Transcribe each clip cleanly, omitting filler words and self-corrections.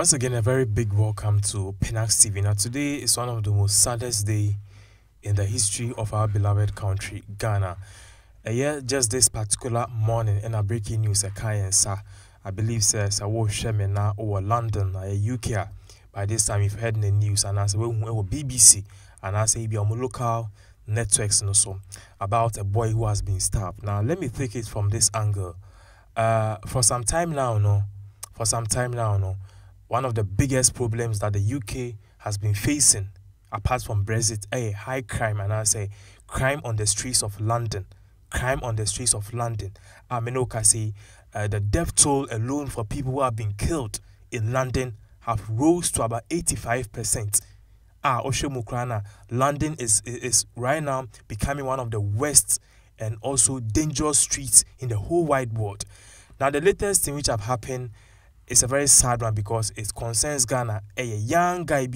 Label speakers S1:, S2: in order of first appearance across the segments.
S1: Once again, a very big welcome to Penax TV. Now, today is one of the most saddest day in the history of our beloved country, Ghana. Just this particular morning, in a breaking news, I believe says Shemina over London, UK. By this time, you've heard in the news, and I say BBC, and I say be on local networks and so about a boy who has been stabbed. Now, let me take it from this angle. For some time now, one of the biggest problems that the UK has been facing, apart from Brexit, high crime, and I say crime on the streets of London. Crime on the streets of London. The death toll alone for people who have been killed in London have rose to about 85%. London is right now becoming one of the worst and also dangerous streets in the whole wide world. Now, the latest thing which have happened is a very sad one because it concerns Ghana. A young guy,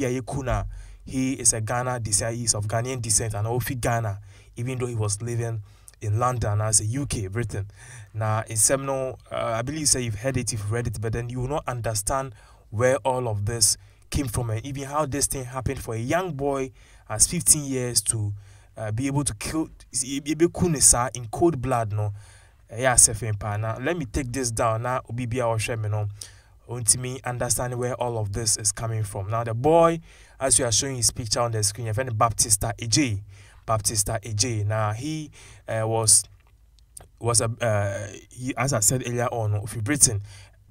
S1: he is a Ghana descent, he is of Ghanaian descent and Ofi Ghana, even though he was living in London as a UK, Britain. Now, in Seminole, I believe you've heard it, you've read it, but then you will not understand where all of this came from and even how this thing happened for a young boy as 15 years to be able to kill in cold blood. Now, let me take this down now. Me understand where all of this is coming from. Now, the boy, as you are showing his picture on the screen, you've Baptista AJ. Now, he was he, as I said earlier on, of Britain,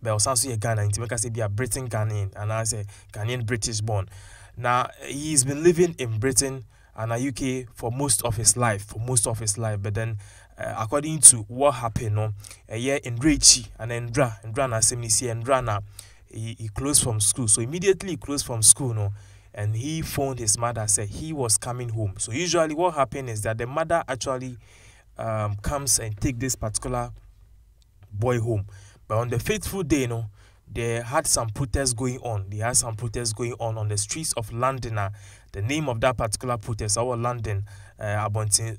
S1: but was also a Ghana. To make us say be a Britain Ghanaian, and I say Ghanaian British born. Now, he's been living in Britain and UK for most of his life, but then according to what happened, a year in Rechi and Ndra, he closed from school. So immediately he closed from school, and he phoned his mother, said he was coming home. So usually what happened is that the mother actually comes and take this particular boy home. But on the fateful day, they had some protests going on. On the streets of London. The name of that particular protest, our London, London,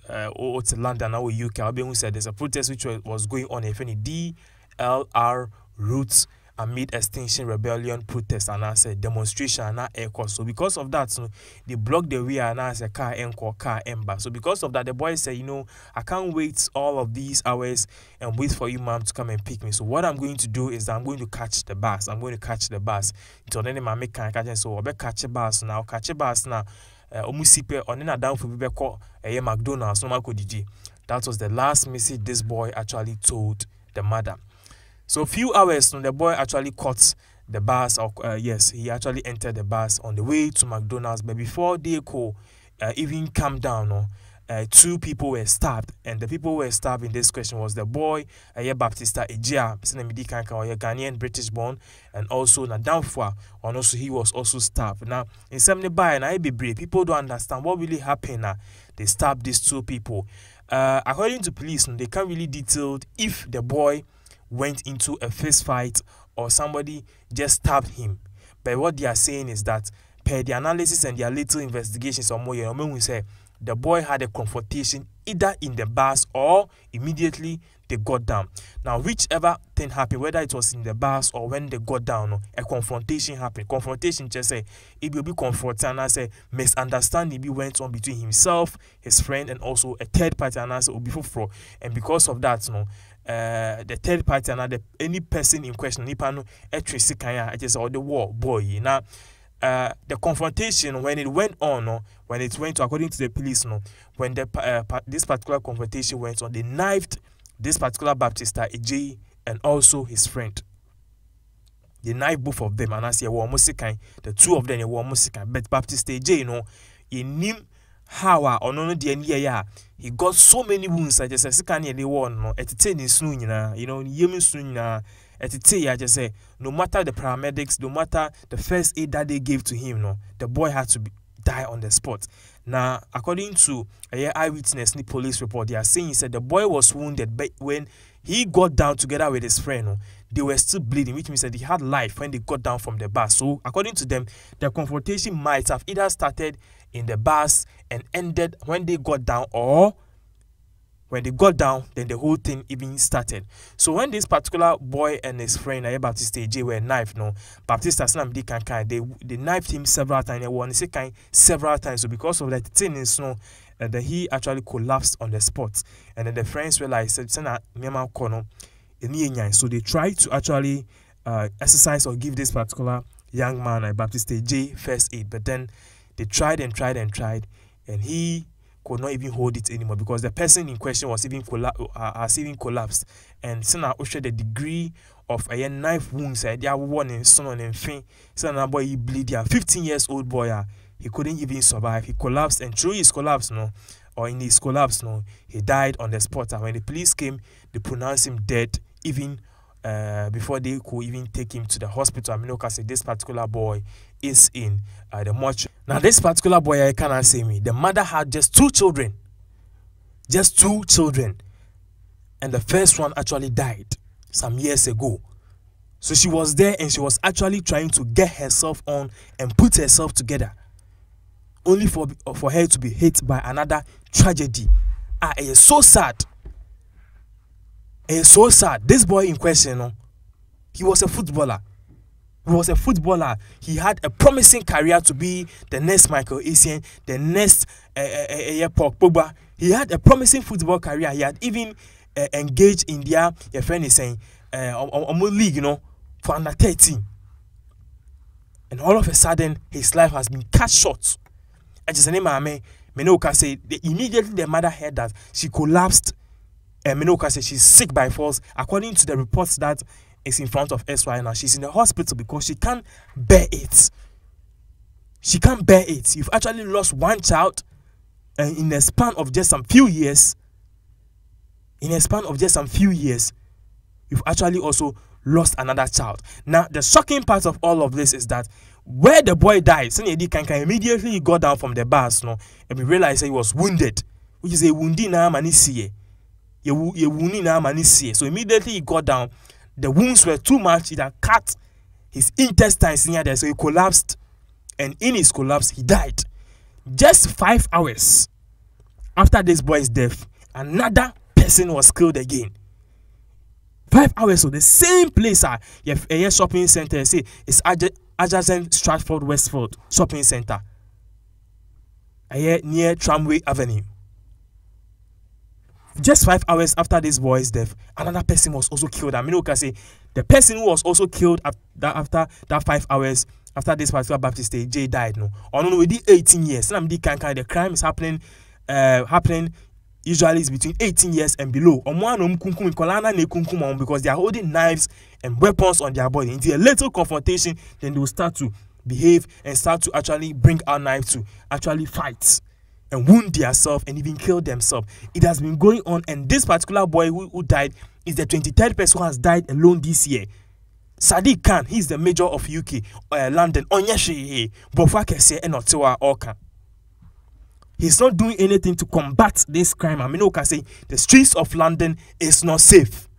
S1: our UK. Who said there's a protest which was going on. If any DLR Roots Amid Extinction Rebellion protest, and I said demonstration and air course. So because of that, they blocked the way and I said car ember. So because of that, the boy said, I can't wait all of these hours and wait for you, mom, to come and pick me. So what I'm going to do is that I'm going to catch the bus. Until then, my make can so I'll catch a bus now. Omusipe on down for Bibeko a McDonald's no Didi. That was the last message this boy actually told the mother. So a few hours, the boy actually caught the bus. He actually entered the bus on the way to McDonald's. But before they could even come down, two people were stabbed. And the people who were stabbed in this question was the boy, Baptista Ejia, Ghanaian British born, and also Nadamfwa, and also he was also stabbed. Now, in Semnebai and IBB, people don't understand what really happened. They stabbed these two people. According to police, they can't really detail if the boy went into a fist fight or somebody just stabbed him. But what they are saying is that per the analysis and their little investigations or more, we say the boy had a confrontation either in the bus or immediately they got down. Now, whichever thing happened, whether it was in the bus or when they got down, a confrontation happened. Confrontation just say it will be confronted, and I say misunderstanding went on between himself, his friend, and also a third party, and I say before. And because of that, the third party and any person in question, I just or the war boy. Now, the confrontation when it went on, when it went to, according to the police, when this particular confrontation went on, they knifed this particular Baptista AJ and also his friend. They knifed both of them, and I say the two of them were musical. But Baptista AJ, in him. How or no he got so many wounds. I just say they won entertaining soon, soon I just say no matter the paramedics, no matter the first aid that they gave to him, the boy had to die on the spot. Now, according to a eyewitness police report, they are saying he said the boy was wounded, but when he got down together with his friend, they were still bleeding, which means that he had life when they got down from the bus. So, according to them, the confrontation might have either started in the bus and ended when they got down, or When they got down, then the whole thing even started. So when this particular boy and his friend Baptiste AJ were knifed, no, Baptiste Aslam di kankai, they knifed him several times. They won several times. So because of that thing is no, that he actually collapsed on the spot. And then the friends were like, so they tried to actually exercise or give this particular young man Baptiste AJ first aid, but then they tried and tried and tried, and he could not even hold it anymore because the person in question was even collapsed. And so now the degree of a knife wounds they are one in son and fin. So now boy he bleed. 15 years old boy, he couldn't even survive. He collapsed, and through his collapse, in his collapse, he died on the spot. And when the police came, they pronounced him dead even before they could even take him to the hospital. I mean, say this particular boy is in the mortuary. Now, this particular boy, I cannot say me. The mother had just 2 children. Just 2 children. And the first one actually died some years ago. So she was there and she was actually trying to get herself on and put herself together. Only for her to be hit by another tragedy. It is so sad. It's so sad. This boy in question, he was a footballer. He had a promising career to be the next Michael Essien, the next Paul Pogba. He had a promising football career. He had even engaged in their friend is saying, league, for under 13. And all of a sudden, his life has been cut short. And just Menoka say immediately the mother heard that she collapsed. And Menoka said she's sick by force. According to the reports that is in front of SY now, she's in the hospital because she can't bear it. She can't bear it. You've actually lost one child in a span of just some few years. In a span of just some few years, you've actually also lost another child. Now, the shocking part of all of this is that where the boy died, Senedi Kanka immediately got down from the bus, and we realized he was wounded, which is a wounding now manisi. So immediately he got down. The wounds were too much. It had cut his intestines near there, so he collapsed. And in his collapse, he died. Just 5 hours after this boy's death, another person was killed again. 5 hours, so the same place, a shopping center, say it's adjacent Stratford Westford shopping center, near Tramway Avenue. Just 5 hours after this boy's death, another person was also killed. I mean, we can say the person who was also killed after that 5 hours after this particular Baptiste AJ died. Within 18 years. The crime is happening usually is between 18 years and below. Because they are holding knives and weapons on their body. Into a little confrontation, then they will start to behave and start to actually bring out knives to actually fight and wound themselves and even kill themselves. It has been going on, and this particular boy who died is the 23rd person who has died alone this year. Sadiq Khan, he's the mayor of UK, London. He's not doing anything to combat this crime. I mean, I can say the streets of London is not safe.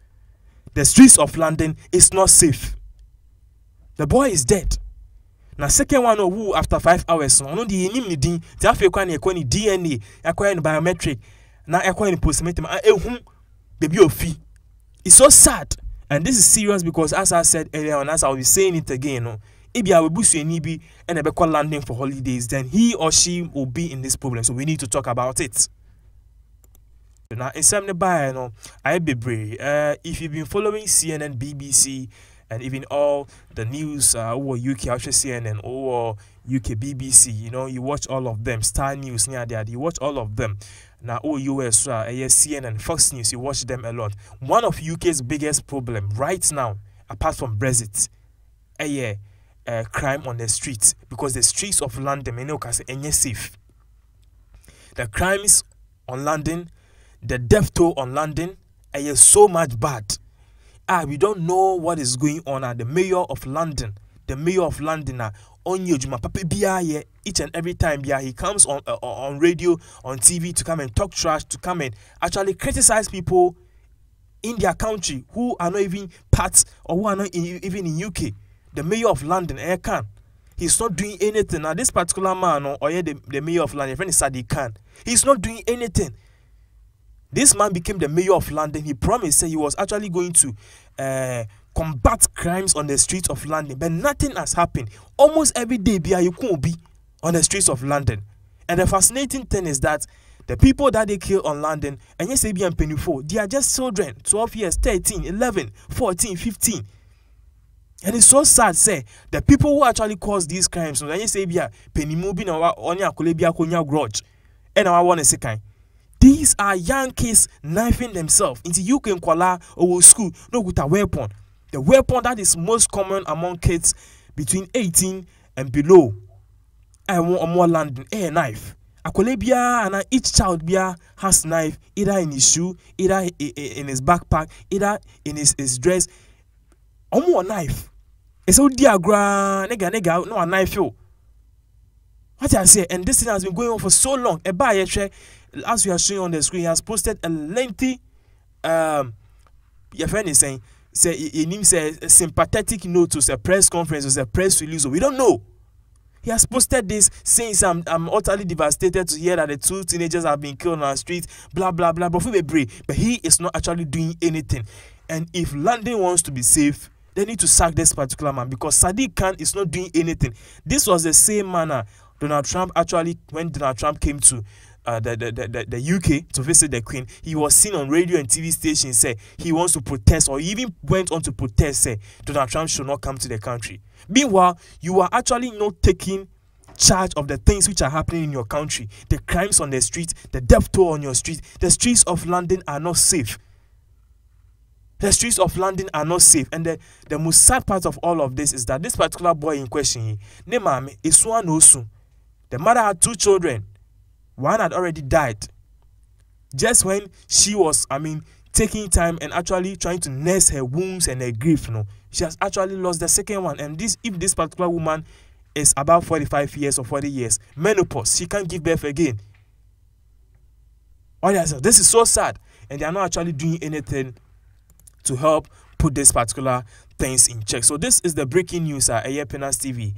S1: The streets of London is not safe. The boy is dead. Now, second one, who after 5 hours, no, the inimity, the African DNA, acquiring biometric, now acquiring postmortem, baby of fee. It's so sad, and this is serious because, as I said earlier on, as I will be saying it again, if I will boost you and I be called landing for holidays, then he or she will be in this problem. So we need to talk about it. Now, in some nearby, I be brave. If you've been following CNN, BBC, and even all the news over UK, actually CNN, or UK BBC, you watch all of them. Star News near there, you watch all of them. Now, US, CNN, Fox News, you watch them a lot. One of UK's biggest problem right now, apart from Brexit, crime on the streets, because the streets of London, are safe. The crimes on London, the death toll on London, are so much bad. We don't know what is going on. The mayor of London, each and every time he comes on radio, on TV to come and talk trash, to come and actually criticize people in their country who are not even part or who are not even in UK. The mayor of London, Khan, he's not doing anything. Now, this particular man, the mayor of London, friend is Sadiq Khan, he's not doing anything. This man became the mayor of London. He promised that he was actually going to combat crimes on the streets of London, but nothing has happened. Almost every day, you could be on the streets of London. And the fascinating thing is that the people that they kill on London, and yes, they and penny for, they are just children, 12 years, 13, 11, 14, 15. And it's so sad, say, the people who actually cause these crimes, and yes, they are penny moving or on your grudge, and I want to say, kind. These are young kids knifing themselves into you can call or school, no with a weapon. The weapon that is most common among kids between 18 and below. I want a more London, a knife. A colebia and each child bia has knife either in his shoe, either in his backpack, either in his dress. More knife. It's all diagram, nega, no a knife. Yo. What I say, and this thing has been going on for so long. As we are showing on the screen, he has posted a lengthy, your friend is saying, a sympathetic note to a press conference, or a press release. We don't know. He has posted this saying, I'm utterly devastated to hear that the 2 teenagers have been killed on our street, blah, blah, blah. But he is not actually doing anything. And if London wants to be safe, they need to sack this particular man, because Sadiq Khan is not doing anything. This was the same manner Donald Trump actually, when Donald Trump came to the UK to visit the Queen, he was seen on radio and TV stations say he wants to protest, or he even went on to protest, say Donald Trump should not come to the country. Meanwhile, you are actually not taking charge of the things which are happening in your country, the crimes on the street, the death toll on your street. The streets of London are not safe. The streets of London are not safe. And the most sad part of all of this is that this particular boy in question, Nemame Iswanosu, the mother had 2 children. One had already died. Just when she was, taking time and actually trying to nurse her wounds and her grief, she has actually lost the second one. And if this particular woman is about 45 years or 40 years, menopause, she can't give birth again. This is so sad. And they are not actually doing anything to help put this particular things in check. So this is the breaking news at Penance TV.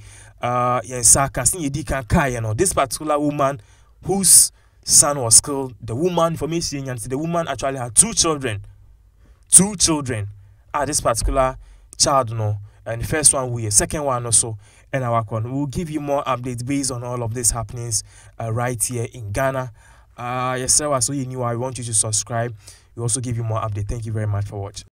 S1: This particular woman whose son was killed, the woman, the woman actually had 2 children. 2 children. This particular child, and the first one second one also, and our one. We'll give you more updates based on all of these happenings right here in Ghana. Yes, sir. So I want you to subscribe. We'll also give you more updates. Thank you very much for watching.